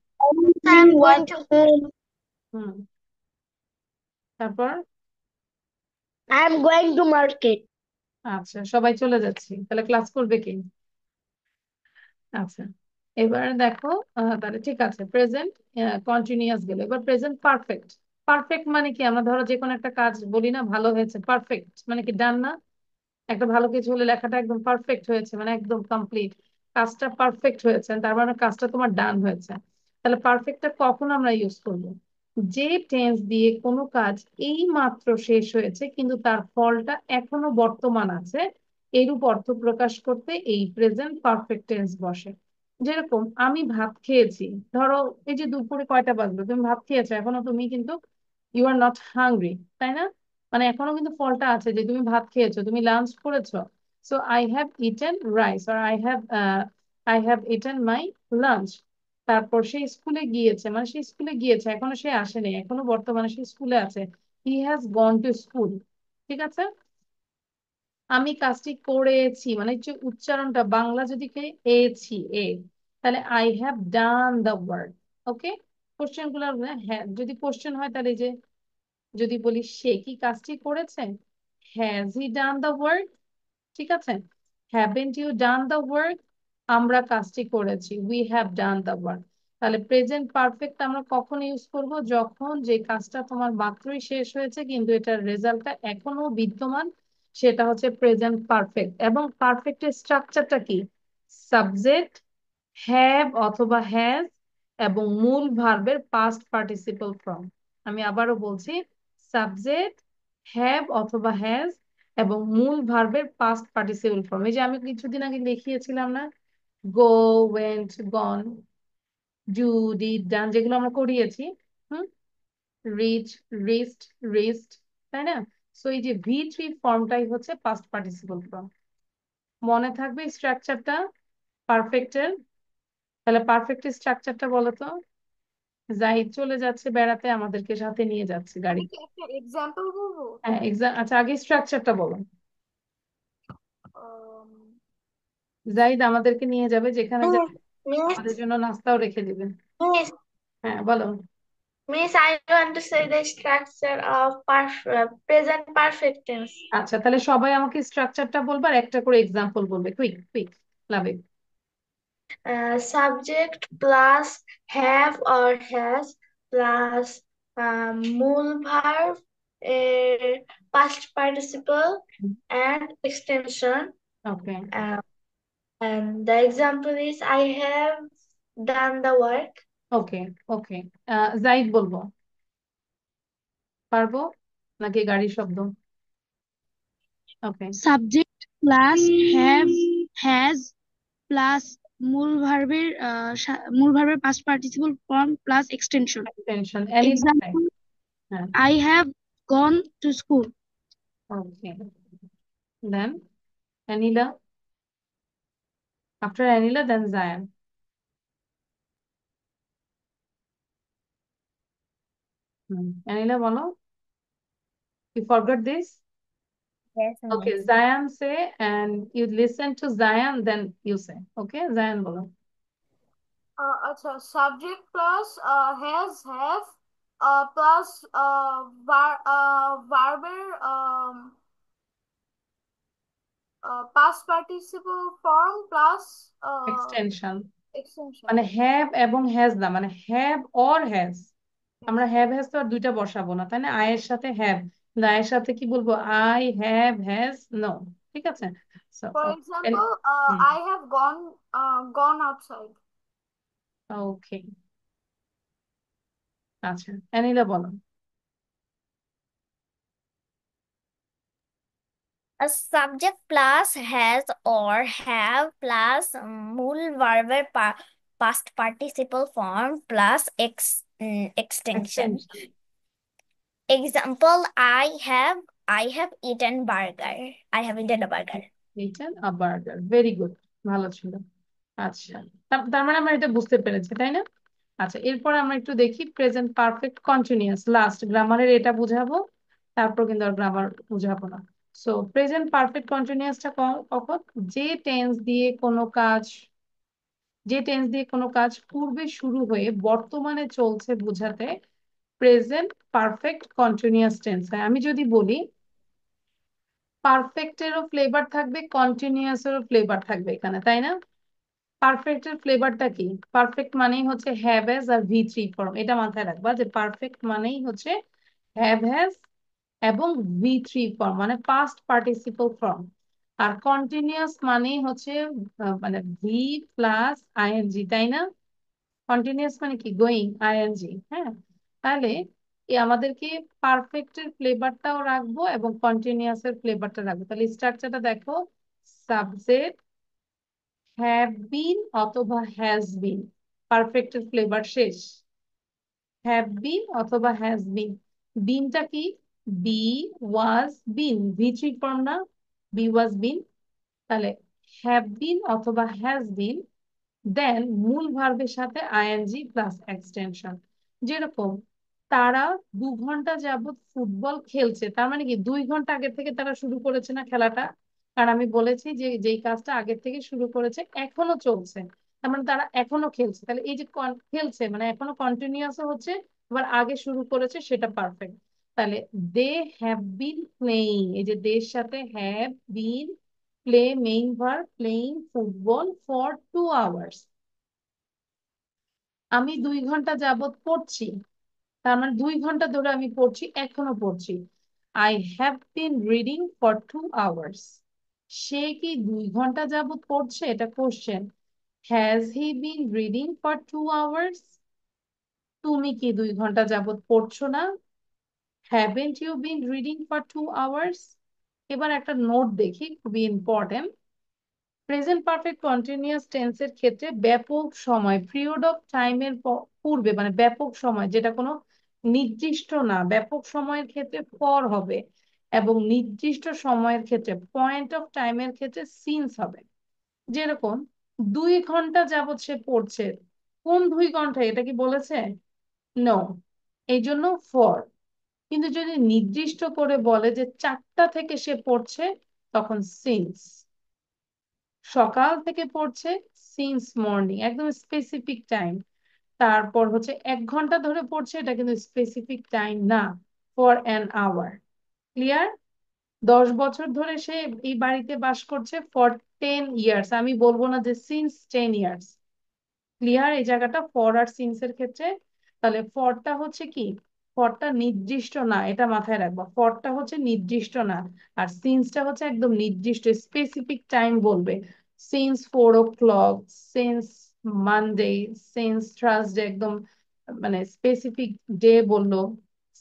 I'm going to home. হুম। তারপর I'm going to market. আচ্ছা, সবাই চলে যাচ্ছি, তাহলে ক্লাস করবে কি? আচ্ছা, এবার দেখো, তাহলে ঠিক আছে, প্রেজেন্ট কন্টিনিউয়াস গেল, এবার প্রেজেন্ট পারফেক্ট। পারফেক্ট মানে কি? আমরা ধরো যে কোনো একটা কাজ বলি না, ভালো হয়েছে, পারফেক্ট মানে কি? ডান না? একটা ভালো কিছু হলে লেখাটা একদম পারফেক্ট হয়েছে, মানে একদম কমপ্লিট, কাজটা পারফেক্ট হয়েছে, তার মানে কাজটা তোমার ডান হয়েছে। তাহলে পারফেক্টটা কখন আমরা ইউজ করব? যে টেন্স দিয়ে কোনো কাজ এই মাত্র শেষ হয়েছে কিন্তু তার ফলটা এখনো বর্তমান আছে, এরূপ অর্থ প্রকাশ করতে এই প্রেজেন্ট পারফেক্ট টেন্স বসে। যেরকম আমি ভাত খেয়েছি, ধরো এই যে দুপুরে কয়টা বাজলো, তুমি ভাত খেয়েছো, এখনো তুমি কিন্তু ইউ আর নট হাংরি। তাই না? মানে এখনো কিন্তু ফলটা আছে যে তুমি ভাত খেয়েছো, তুমি লাঞ্চ করেছো। So I have eaten rice, আর I have eaten my lunch. তারপর সে স্কুলে গিয়েছে, মানে সে স্কুলে গিয়েছে, এখনো সে আসেনি, এখনো বর্তমানে সে স্কুলে আছে। He has gone to school. ঠিক আছে, আমি কাজটি করেছি মানে যে উচ্চারণটা বাংলা যদি এছি এ, তাহলে I have done the work. Okay, question গুলো হ্যাঁ, যদি কোশ্চেন হয় তাহলে যে যদি বলি সে কি কাজটি করেছে, has he done the work. ঠিক আছে, haven't you done the work, আমরা কাজটি করেছি, we have done the work. তাহলে প্রেজেন্ট পারফেক্ট আমরা কখন ইউজ করব, যখন যে কাজটা তোমার মাত্রই শেষ হয়েছে কিন্তু এটার রেজাল্টটা এখনো বিদ্যমান, সেটা হচ্ছে প্রেজেন্ট পারফেক্ট। এবং পারফেক্টের স্ট্রাকচারটা কি, সাবজেক্ট, হ্যাভ অথবা হ্যাজ এবং মূল ভার্বের পাস্ট পার্টিসিপল ফর্ম। আমি আবারও বলছি, সাবজেক্ট, হ্যাভ অথবা হ্যাজ এবং মূল ভার্বের পাস্ট পার্টিসিপল ফর্ম। এই যে আমি কিছুদিন আগে দেখিয়েছিলাম না, গো, ওয়েন্ট, গন, ডু, ডিড, ডান, যেগুলো আমরা করিয়েছি। হুম, রিচ, রিস্ট, রিস্ট, তাই না? সো এই যে V3 ফর্মটাই হচ্ছে পাস্ট পার্টিসিপল ফর্ম। মনে থাকবে স্ট্রাকচারটা পারফেক্টের? তাহলে পারফেক্টের স্ট্রাকচারটা বলো তো। জাহিদ চলে যাচ্ছে বেড়াতে, আমাদেরকে সাথে নিয়ে যাচ্ছে আমি গাড়ি। কি একটা এক্সাম্পল বলবো? হ্যাঁ, আচ্ছা, আগে স্ট্রাকচারটা বলো। আম, জাহিদ আমাদেরকে নিয়ে যাবে, যেখানে Miss, যাবে আমাদের জন্য নাস্তাও রেখে দিবেন। Miss, হ্যাঁ বলো। Miss, I want to say the structure of present perfect tense. আচ্ছা, তাহলে সবাই আমাকে স্ট্রাকচারটা বলবে আর একটা করে এক্সাম্পল বলবে, quick quick, love it. Subject plus have or has plus মূল verb, past participle and extension. Okay, Uh, and the example is I have done the work. ওকে, ওকে, জাহিদ বলবো, পারবো নাকি গাড়ির শব্দ? ওকে, Subject plus have has plus মূল ভার্বের past participle form plus extension. Tension, any. Example, হ্যাঁ, I have gone to school. Okay, then Anila, after Anila then Zayan. Anila বলো, you forgot this? Yes, Okay, miss. Zayan say, and you listen to Zayan, then you say. Okay, Zayan bolo. আচ্ছা, subject plus have plus ভার্বের past participle form plus Extension extension. মানে have এবং has না, মানে have or has. আমরা have has তো আর দুইটা বসাবো না, তাই না? আয়ের সাথে হ্যাভ, আয়ের সাথে কি বলবো, আই হ্যাভ হ্যাজ নো। ঠিক আছে, so for example, I have gone outside. Okay, আচ্ছা অ্যানিলা বলো। A subject plus has or have plus মূল ভার্বের past participle form plus extension. Extension, Example, I have eaten burger. I have eaten a burger. এইটা আবার, very good, ভালো ছিল। আচ্ছা, তার মানে আমরা এটা বুঝতে পেরেছি, তাই না? আচ্ছা, এরপর আমরা একটু দেখি প্রেজেন্ট পারফেক্ট কন্টিনিউয়াস, লাস্ট গ্রামারের এটা বুঝাবো, তারপর কিন্তু আর গ্রামার বুঝাবো না। সো প্রেজেন্ট পারফেক্ট কন্টিনিউয়াসটা কখন, যে টেন্স দিয়ে কোনো কাজ, যে টেন্স দিয়ে কোনো কাজ পূর্বে শুরু হয়ে বর্তমানে চলছে বোঝাতে প্রেজেন্ট পারফেক্ট কন্টিনিউয়াস টেন্স হয়। আমি যদি বলি পারফেক্টেরও ফ্লেভার থাকবে, কন্টিনিউয়াসেরও ফ্লেভার থাকবে এখানে, তাই না? পারফেক্টের ফ্লেভারটা কি? পারফেক্ট মানেই হচ্ছে have has R V3 form, এটা মাথায় রাখবা যে পারফেক্ট মানেই হচ্ছে হ্যাভ হ্যাজ এবং V3 ফর্ম মানে পাস্ট পার্টিসিপল ফর্ম। আর কন্টিনিউয়াস মানেই হচ্ছে মানে ভি প্লাস আইএনজি, তাই না? কন্টিনিউয়াস মানে কি, গোয়িং, আইএনজি। হ্যাঁ, তাহলে আমাদেরকে পারফেক্টের ফ্লেভারটাও রাখবো এবং কন্টিনিউয়াসের ফ্লেভারটা রাখবো। তাহলে স্ট্রাকচারটা দেখো, সাবজেক্ট, হ্যাভ বিন অথবা হ্যাজ বিন, পারফেক্টের ফ্লেভার শেষ, হ্যাভ বিন অথবা হ্যাজ বিন। বিনটা কি, বি ওয়াজ বিন, V3 ফর্ম না, বি ওয়াজ বিন। তাহলে হ্যাভ বিন অথবা হ্যাজ বিন, দেন মূল ভার্বের সাথে আইএনজি প্লাস এক্সটেনশন। যেরকম তারা 2 ঘন্টা যাবত ফুটবল খেলছে, তার মানে কি 2 ঘন্টা আগে থেকে তারা শুরু করেছে না খেলাটা? কারণ আমি বলেছি যে যেই কাজটা আগের থেকে শুরু করেছে এখনো চলছে, তার মানে তারা এখনো খেলছে। তাহলে এই যে খেলছে মানে এখনো কন্টিনিউয়াস হচ্ছে, আবার আগে শুরু করেছে, সেটা পারফেক্ট। তাহলে দে হ্যাভ বিন প্লেইং, এই যে দের সাথে have been, play main verb, playing football for 2 hours. আমি 2 ঘন্টা যাবত পড়ছি, তার মানে 2 ঘন্টা ধরে আমি পড়ছি, এখনো পড়ছি। I have been reading for 2 hours. সে কি 2 ঘন্টা যাবত পড়ছে? এটা question. Has he been reading for 2 hours? তুমি কি 2 ঘন্টা যাবত পড়ছো না? Haven't you been reading for 2 hours? এবার একটা নোট দেখি, খুবই ইম্পর্টেন্ট। প্রেজেন্ট পারফেক্ট কন্টিনিউয়াস টেন্সের ক্ষেত্রে ব্যাপক সময়, পিরিয়ড অফ টাইমের পূর্বে, মানে ব্যাপক সময় যেটা কোনো নির্দিষ্ট না, ব্যাপক সময়ের ক্ষেত্রে ফর হবে, এবং নির্দিষ্ট সময়ের ক্ষেত্রে পয়েন্ট অফ টাইমের ক্ষেত্রে সিন্স হবে। যেরকম 2 ঘন্টা যাবত সে পড়ছে, কোন 2 ঘন্টা এটা কি বলেছে? নো, এই জন্য ফর। কিন্তু যদি নির্দিষ্ট করে বলে যে 4টা থেকে সে পড়ছে, তখন সিন্স। সকাল থেকে পড়ছে, সিন্স মর্নিং, একদম স্পেসিফিক টাইম। তারপর হচ্ছে 1 ঘন্টা ধরে পড়ছে, এটা কিন্তু স্পেসিফিক টাইম না, ফর অ্যান আওয়ার। ক্লিয়ার? 10 বছর ধরে সে এই বাড়িতে বাস করছে, ফর 10 ইয়ার্স। আমি বলবো না যে সিন্স 10 ইয়ার্স। ক্লিয়ার এই জায়গাটা ফর আর সিন্স এর ক্ষেত্রে? তাহলে ফরটা হচ্ছে কি, ফরটা নির্দিষ্ট না, এটা মাথায় রাখবা, ফরটা হচ্ছে নির্দিষ্ট না, আর সিন্সটা হচ্ছে একদম নির্দিষ্ট, স্পেসিফিক টাইম বলবে। Since 4 o'clock, since Monday, since Thursday, একদম মানে স্পেসিফিক ডে বললো।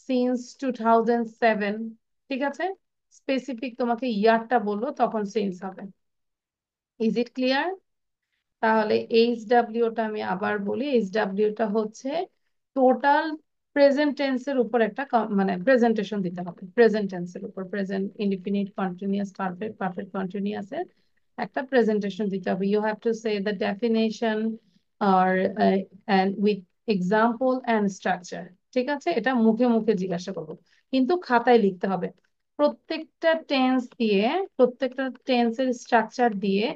সিন্স 2007, ঠিক আছে? স্পেসিফিক তোমাকে ইয়ারটা বললো, তখন সিন্স হবে। Is it clear? তাহলে এইচডাব্লিউটা আমি আবার বলি, এইচডাব্লিউটা হচ্ছে টোটাল প্রেজেন্ট টেন্সের উপর একটা মানে প্রেজেন্টেশন দিতে হবে, প্রেজেন্ট টেন্সের উপর, present indefinite continuous perfect, perfect continuous এর একটা প্রেজেন্টেশন দিতে হবে। You have to say the definition আর and with example and structure. ঠিক আছে? এটা মুখে মুখে জিজ্ঞাসা করবো, কিন্তু খাতায় লিখতে হবে। প্রত্যেকটা টেন্স দিয়ে, প্রত্যেকটা টেন্সের স্ট্রাকচার দিয়ে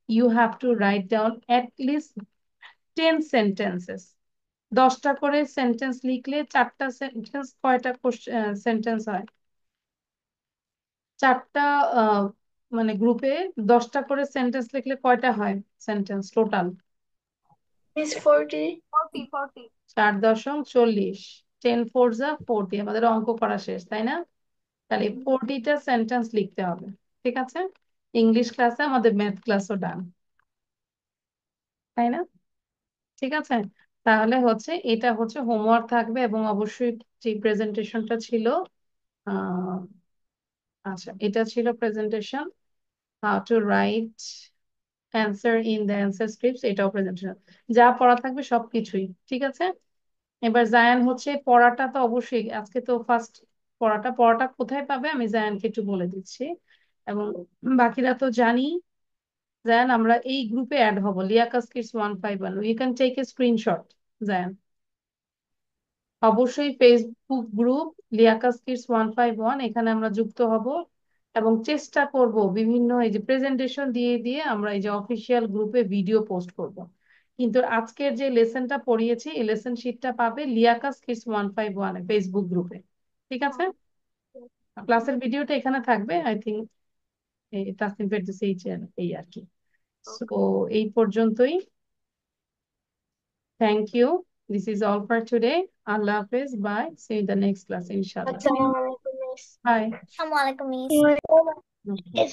you have to write down at least 10 sentences. 10টা করে সেন্টেন্স লিখলে 4টা সেন্টেন্স, কয়টা সেন্টেন্স হয়? 4টা মানে গ্রুপে 10টা করে সেন্টেন্স লিখলে কয়টা হয় সেন্টেন্স টোটাল? Miss 40. 40. 4 দশম 40, 10 4 যা 40, আমাদের অঙ্ক করা শেষ, তাই না? তাহলে 40টা সেন্টেন্স লিখতে হবে। ঠিক আছে? ইংলিশ ক্লাসে আমাদের ম্যাথ ক্লাসও ডান, তাই না? ঠিক আছে? তাহলে হচ্ছে এটা হচ্ছে হোমওয়ার্ক থাকবে, এবং অবশ্যই যে প্রেজেন্টেশনটা ছিল, আহ আচ্ছা এটা ছিল presentation, how to right answer in the answer scripts, এটাও প্রেজেন্টেশন। যা পড়া থাকবে সবকিছুই, ঠিক আছে? এবার জায়ান হচ্ছে পড়াটা তো অবশ্যই, আজকে তো ফার্স্ট পড়াটা, পড়াটা কোথায় পাবে আমি জায়ানকে একটু বলে দিচ্ছি, এবং বাকিরা তো জানি। জায়ান আমরা এই গ্রুপে অ্যাড হব, লিয়াকাস kids 151, you can take a screenshot. Zayan অবশ্যই ফেসবুক গ্রুপ লিয়াকাস কিডস 151, এখানে আমরা যুক্ত হব, এবং চেষ্টা করব বিভিন্ন এই যে প্রেজেন্টেশন দিয়ে দিয়ে আমরা এই যে অফিসিয়াল গ্রুপে ভিডিও পোস্ট করব। কিন্তু আজকের যে লেসনটা পড়িয়েছি, এই লেসন শিটটা পাবে লিয়াকাস কিডস 151 ফেসবুক গ্রুপে। ঠিক আছে? ক্লাসের ভিডিওটা এখানে থাকবে, আই থিঙ্ক তাসনিম ফেরদৌসী এই আর কি। সো এই পর্যন্তই। Thank you, this is all for today. আল্লাহ হাফেজ, bye, see you in the next class ইনশাআল্লাহ। Assalamualaikum, Miss. Bye. Assalamualaikum, Miss. Yes.